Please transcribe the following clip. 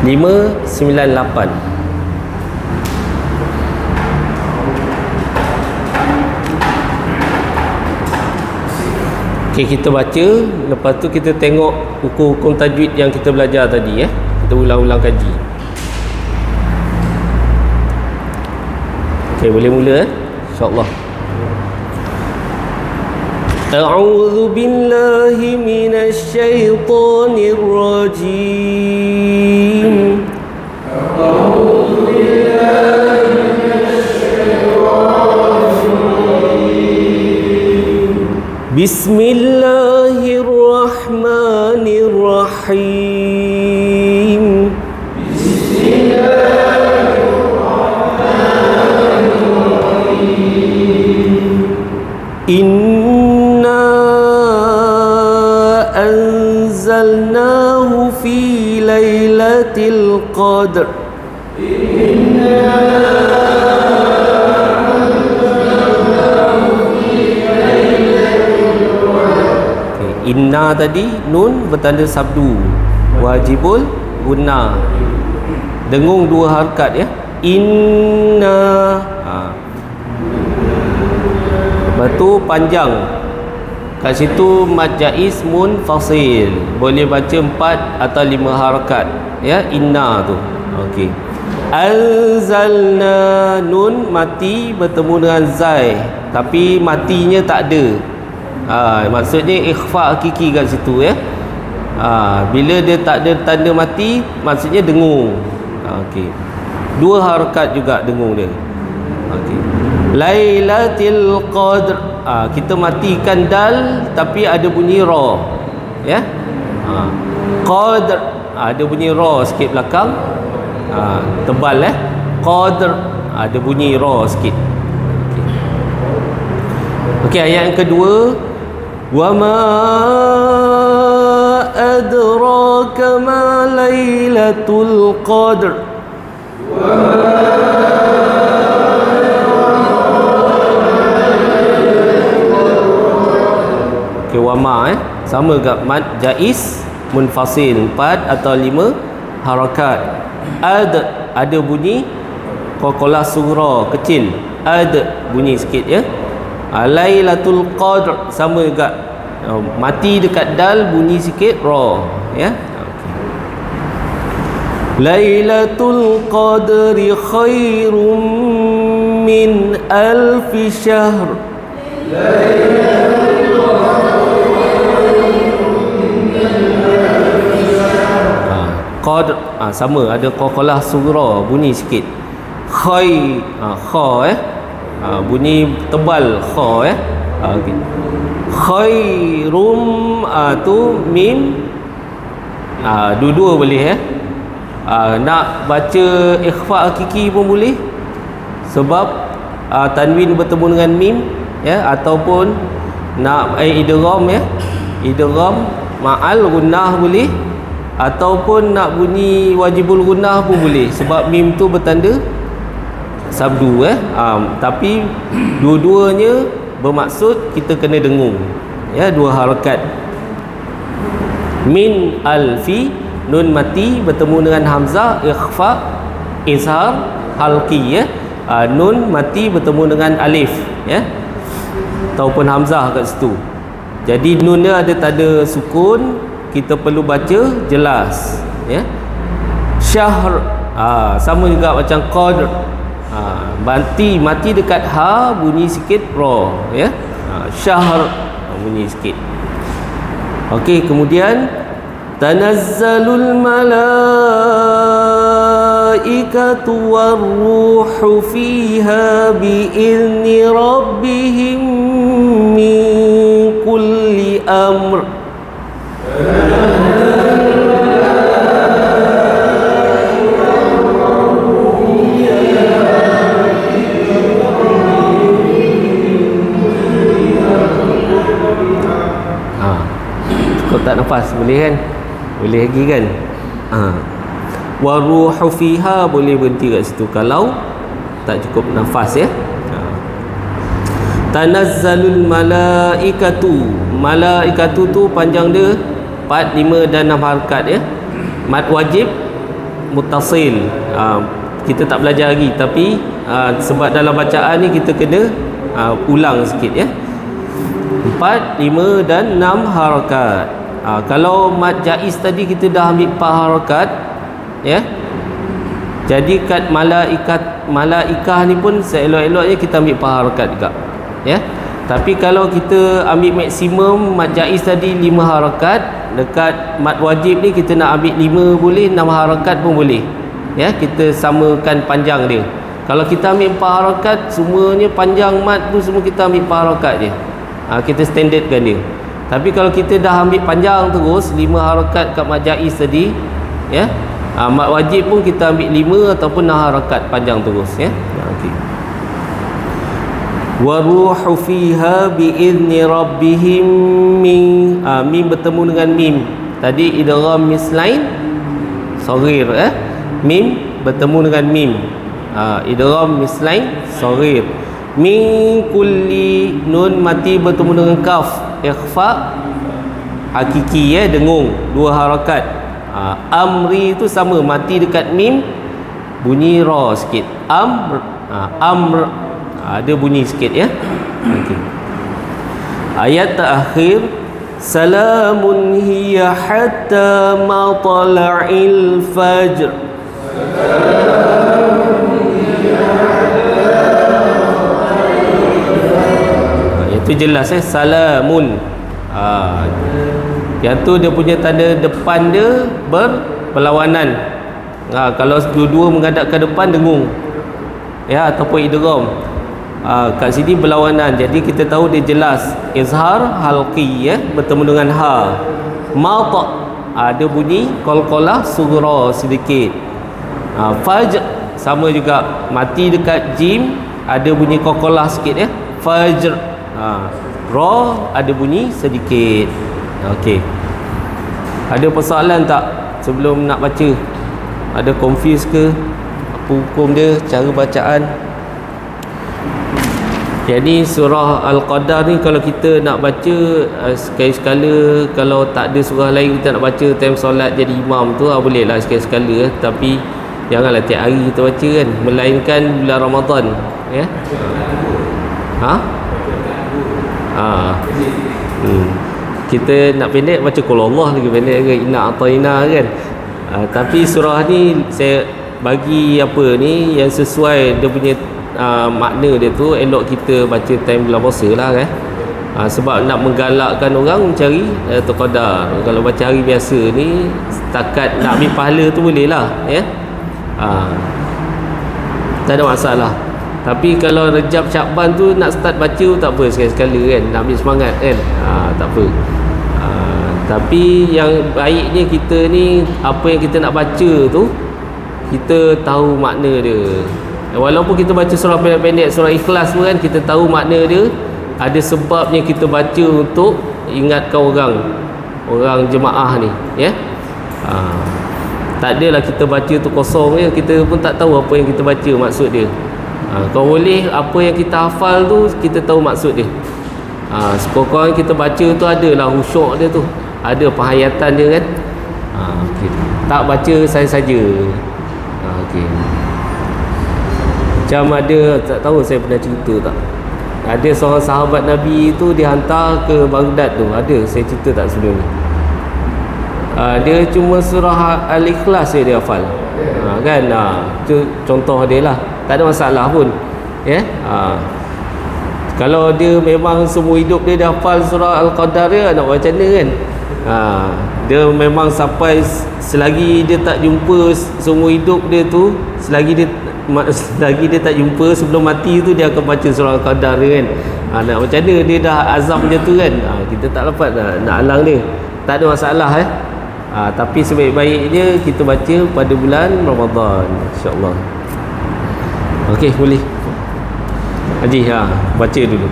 598. Okey, kita baca, lepas tu kita tengok hukum-hukum tajwid yang kita belajar tadi ya. Kita ulang-ulang kaji. Okey, boleh mula insya-Allah. A'udzu billahi minasy syaithanir rajim. A'udzu billahi minasy syaitanir rajim. Bismillahirrahmanirrahim. Inna anzalnahu fi lailatul qadr. Inna tadi nun bertanda sabdu, wajibul guna, dengung dua harakat ya. Inna lepas tu panjang kat situ, mad jaiz munfasil, boleh baca 4 atau 5 harakat ya. Inna tu okey. Anzalna, nun mati bertemu dengan zai, tapi matinya tak ada. Maksudnya ikhfa hakiki kat situ ya. Bila dia tak ada tanda mati, maksudnya dengung. Okey. 2 harakat juga dengung dia. Okey. Lailatul qadr. Kita matikan dal tapi ada bunyi ra ya. Qadr ada bunyi ra sikit belakang. Tebal qadr ada bunyi ra sikit. Okey, ayat yang kedua, wa ma adraka ma lailatul qadr. Wa ma wama sama gak mad jaiz munfasil 4 atau 5 harakat. Ada bunyi qalqalah sughra kecil, bunyi sikit ya. Lailatul qadr sama gak mati dekat dal, bunyi sikit ra ya. Lailatul qadri khairum min alfi syahr. Qadr sama ada qalqalah sughra, bunyi sikit. Kha bunyi tebal kha ya. Okay. Khairum tu mim, dua-dua boleh ya. Nak baca ikhfa hakiki pun boleh, sebab tanwin bertemu dengan mim ya, ataupun nak idgham ya, idgham ma'al gunnah boleh, ataupun nak bunyi wajibul gunnah pun boleh, sebab mim tu bertanda sabdu tapi dua-duanya bermaksud kita kena dengung ya, 2 harakat. Min alfi, nun mati bertemu dengan hamzah ikhfa izhar halqi ya. Nun mati bertemu dengan alif ya, ataupun hamzah kat situ. Jadi nun dia ada tanda sukun, kita perlu baca jelas ya. Syahr sama juga macam qadr. Mati dekat ha, bunyi sikit ra ya. Syahr bunyi sikit. Okey, kemudian tanazzalul malaikatu warruhu fiha biizni rabbihim min kulli amr. Tak nafas boleh kan, boleh lagi kan. Wa ruhu fiha boleh berhenti kat situ kalau tak cukup nafas ya. Tanazzalul malaikatu, malaikatu tu panjang dia 4, 5 dan 6 harakat ya. Mad wajib muttasil. Kita tak belajar lagi, tapi sebab dalam bacaan ni kita kena ulang sikit ya. 4, 5 dan 6 harakat. Kalau mad jaiz tadi kita dah ambil 4 harakat ya. Jadi kat malaikah ni pun seelok-eloknya kita ambil 4 harakat juga ya. Tapi kalau kita ambil maksimum mad jaiz tadi 5 harakat, dekat mad wajib ni kita nak ambil 5 boleh, 6 harakat pun boleh ya. Kita samakan panjang dia. Kalau kita ambil 4 harakat, semuanya panjang mad tu semua kita ambil 4 harakat je. Kita standardkan dia. Tapi kalau kita dah ambil panjang terus 5 harakat kat mad jaiz tadi ya, mad wajib pun kita ambil 5 ataupun 6 harakat panjang terus ya. Okey. Wa ruhu fiha bi idzni rabbihim mim bertemu dengan mim. Tadi idgham mislain saghir mim bertemu dengan mim. Idgham mislain saghir. Min kulli, nun mati bertemu dengan kaf, ikhfa hakiki ya, dengung 2 harakat. Amri itu sama, mati dekat mim bunyi ra sikit. Amr ada bunyi sikit ya. Okay. Ayat terakhir, salamun hiya hatta matla'il fajr. Itu jelas salamun. Yang tu dia punya tanda depan dia berlawanan. Kalau dua-dua menghadap ke depan dengung ya, ataupun idgham. Kat sini berlawanan, jadi kita tahu dia jelas izhar halqi ya, bertemu dengan ha. Mata ada bunyi qalqalah sughra sedikit. Fajr sama juga, mati dekat jim ada bunyi qalqalah sikit ya, fajr. Ra ada bunyi sedikit. Okey. Ada persoalan tak sebelum nak baca? Ada confuse ke? Apa hukum dia, cara bacaan? Jadi surah Al-Qadar ni kalau kita nak baca sekali-sekala, kalau tak ada surah lain kita nak baca time solat jadi imam tu boleh lah sekali-sekala, tapi janganlah tiap hari kita baca kan, melainkan bulan Ramadan ya. Kita nak pendek baca qul Allah lagi pendek ke, inna ataina kan. Tapi surah ni saya bagi apa ni yang sesuai dia punya makna dia tu, elok kita baca time bulan puasa lah kan. Sebab nak menggalakkan orang mencari Lailatul Qadar. Kalau baca hari biasa ni setakat nak ambil pahala tu boleh lah ya. Tak ada masalah. Tapi kalau Rejab Syakban tu nak start baca tak apa, sekali-sekala kan, nak ambil semangat kan, tak apa. Tapi yang baiknya kita ni, apa yang kita nak baca tu kita tahu makna dia. Walaupun kita baca surah pendek-pendek, surah Ikhlas pun kan, kita tahu makna dia, ada sebabnya kita baca untuk ingatkan orang jemaah ni ya. Tak adalah kita baca tu kosong je, kita pun tak tahu apa yang kita baca maksud dia. Kalau boleh apa yang kita hafal tu kita tahu maksud dia. Sekurang-kurangnya kita baca tu adalah khusyuk dia tu, ada penghayatan dia kan. Okay. Tak baca saja. Okay. Macam ada, tak tahu saya pernah cerita tak, ada seorang sahabat Nabi tu dihantar ke Baghdad tu, ada saya cerita tak sebelum ni. Dia cuma surah Al-Ikhlas dia hafal kan. Itu contoh dia lah, tak ada masalah pun ya. Kalau dia memang semua hidup dia hafal surah Al-Qadar, dia nak macam mana kan. Dia memang sampai selagi dia tak jumpa semua hidup dia tu, selagi dia tak jumpa sebelum mati tu, dia akan baca surah Al-Qadar kan. Nak macam mana, dia dah azam macam tu kan. Kita tak dapat nak halang dia, tak ada masalah tapi sebaik-baiknya kita baca pada bulan Ramadan insya-Allah. Okey, boleh Haji baca dulu.